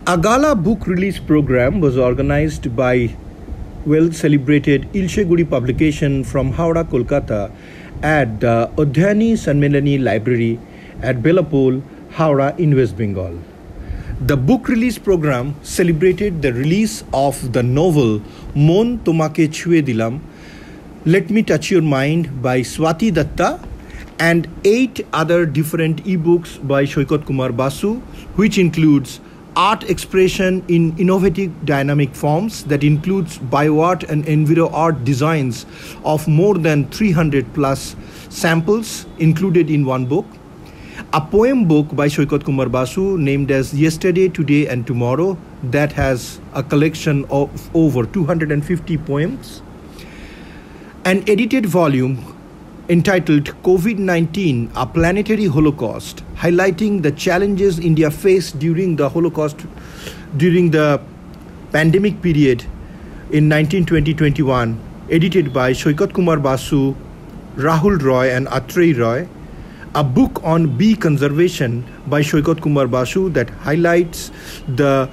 A gala book release program was organized by well-celebrated Ilsheguri publication from Howrah, Kolkata at the Adhyan Sanmilani Library at Belapole, Howrah in West Bengal. The book release program celebrated the release of the novel Mon Tomake Chue Dilam, Let Me Touch Your Mind by Swati Datta and 8 other different ebooks by Shoykot Kumar Basu, which includes art expression in innovative dynamic forms that includes bioart and enviro art designs of more than 300 plus samples included in one book. A poem book by Shoykot Kumar Basu named as Yesterday, Today and Tomorrow that has a collection of over 250 poems. An edited volume entitled COVID-19, A Planetary Holocaust, highlighting the challenges India faced during the Holocaust, during the pandemic period in 1920-21, edited by Shoykot Kumar Basu, Rahul Roy and Atrey Roy. A book on bee conservation by Shoykot Kumar Basu that highlights the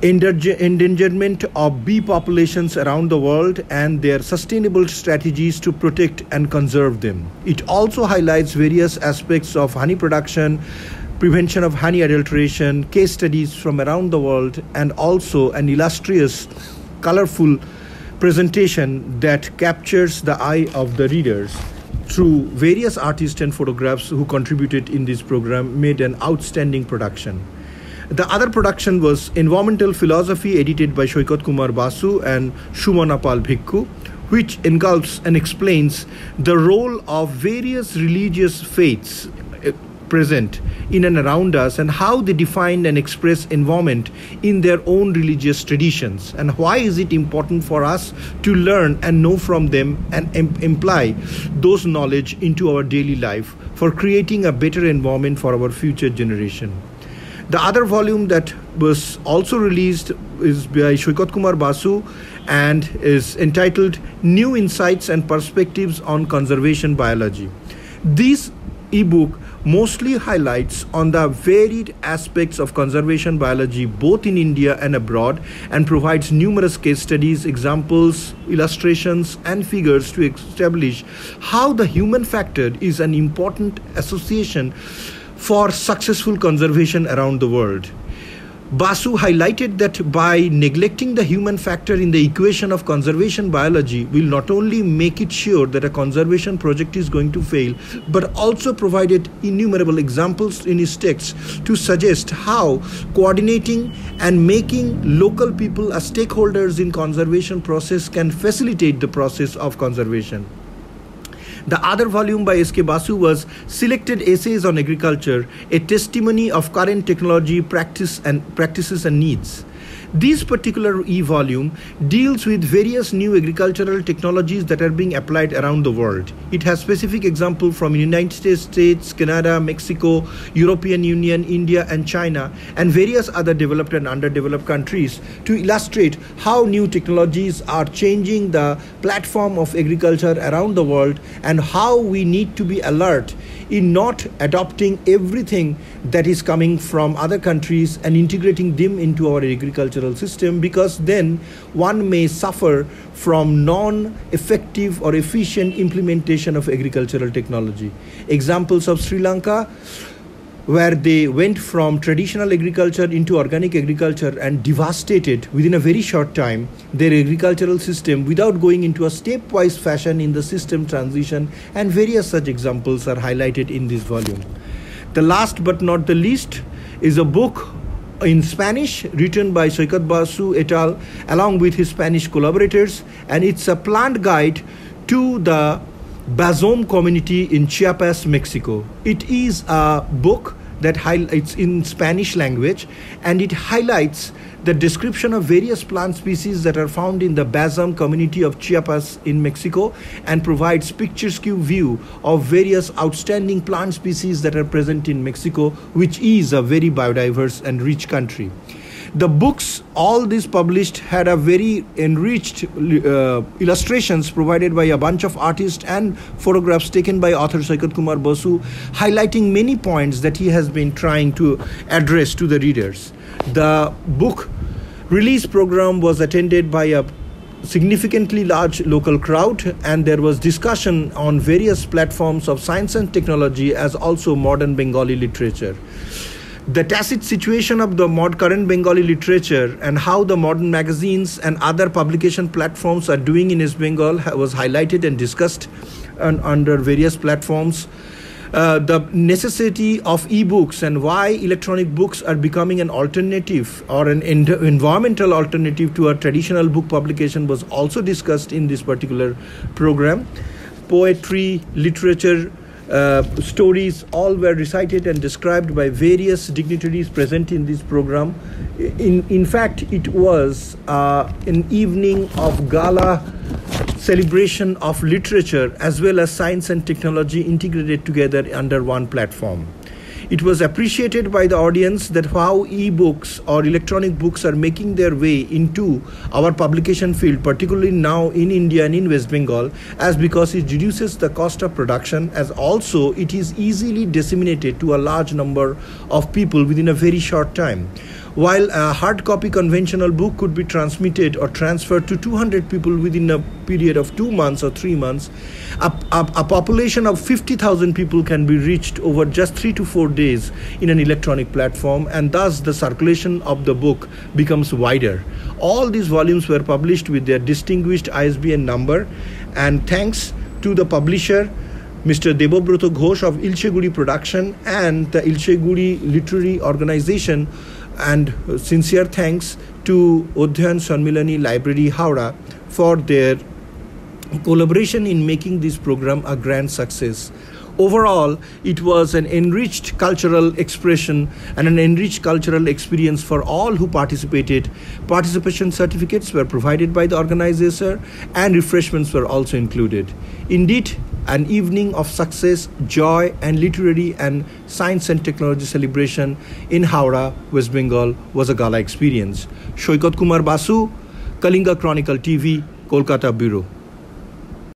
endangerment of bee populations around the world and their sustainable strategies to protect and conserve them. It also highlights various aspects of honey production, prevention of honey adulteration, case studies from around the world, and also an illustrious, colorful presentation that captures the eye of the readers through various artists and photographs who contributed in this program, made an outstanding production. The other production was Environmental Philosophy, edited by Shoykot Kumar Basu and Sumanapal Bhikkhu, which engulfs and explains the role of various religious faiths present in and around us and how they define and express environment in their own religious traditions, and why is it important for us to learn and know from them and imply those knowledge into our daily life for creating a better environment for our future generation. The other volume that was also released is by Shoykot Kumar Basu and is entitled New Insights and Perspectives on Conservation Biology. This ebook mostly highlights on the varied aspects of conservation biology both in India and abroad, and provides numerous case studies, examples, illustrations and figures to establish how the human factor is an important association for successful conservation around the world. Basu highlighted that by neglecting the human factor in the equation of conservation biology will not only make it sure that a conservation project is going to fail, but also provided innumerable examples in his texts to suggest how coordinating and making local people as stakeholders in conservation process can facilitate the process of conservation. The other volume by S.K. Basu was Selected Essays on Agriculture, a testimony of current technology, practices and needs. This particular e-volume deals with various new agricultural technologies that are being applied around the world. It has specific examples from United States, Canada, Mexico, European Union, India and China, and various other developed and underdeveloped countries to illustrate how new technologies are changing the platform of agriculture around the world and how we need to be alert in not adopting everything that is coming from other countries and integrating them into our agricultural system, because then one may suffer from non-effective or efficient implementation of agricultural technology. Examples of Sri Lanka, where they went from traditional agriculture into organic agriculture and devastated within a very short time their agricultural system without going into a stepwise fashion in the system transition, and various such examples are highlighted in this volume. The last but not the least is a book in Spanish written by Shoykot Basu et al. Along with his Spanish collaborators, and it's a plant guide to the Bazom community in Chiapas, Mexico. It is a book that it's in Spanish language, and it highlights the description of various plant species that are found in the Bazom community of Chiapas in Mexico, and provides picturesque view of various outstanding plant species that are present in Mexico, which is a very biodiverse and rich country. The books, all these published, had a very enriched illustrations provided by a bunch of artists and photographs taken by author Saikat Kumar Basu, highlighting many points that he has been trying to address to the readers. The book release program was attended by a significantly large local crowd, and there was discussion on various platforms of science and technology as also modern Bengali literature. The tacit situation of the current Bengali literature and how the modern magazines and other publication platforms are doing in East Bengal was highlighted and discussed under various platforms. The necessity of e-books and why electronic books are becoming an alternative or an environmental alternative to a traditional book publication was also discussed in this particular program. Poetry, literature, stories all were recited and described by various dignitaries present in this program. In fact, it was an evening of gala celebration of literature as well as science and technology integrated together under one platform. It was appreciated by the audience that how e-books or electronic books are making their way into our publication field, particularly now in India and in West Bengal, as because it reduces the cost of production, as also it is easily disseminated to a large number of people within a very short time. While a hard copy conventional book could be transmitted or transferred to 200 people within a period of 2 months or 3 months, a population of 50,000 people can be reached over just 3 to 4 days in an electronic platform, and thus the circulation of the book becomes wider. All these volumes were published with their distinguished ISBN number, and thanks to the publisher, Mr. Debobroto Ghosh of Ilsheguri Production and the Ilsheguri Literary Organization, and sincere thanks to Adhyan Sanmilani Library, Howrah, for their collaboration in making this program a grand success. Overall, it was an enriched cultural expression and an enriched cultural experience for all who participated. Participation certificates were provided by the organizer and refreshments were also included. Indeed, an evening of success, joy and literary and science and technology celebration in Howrah, West Bengal was a gala experience. Saikat Kumar Basu, Kalinga Chronicle TV, Kolkata Bureau.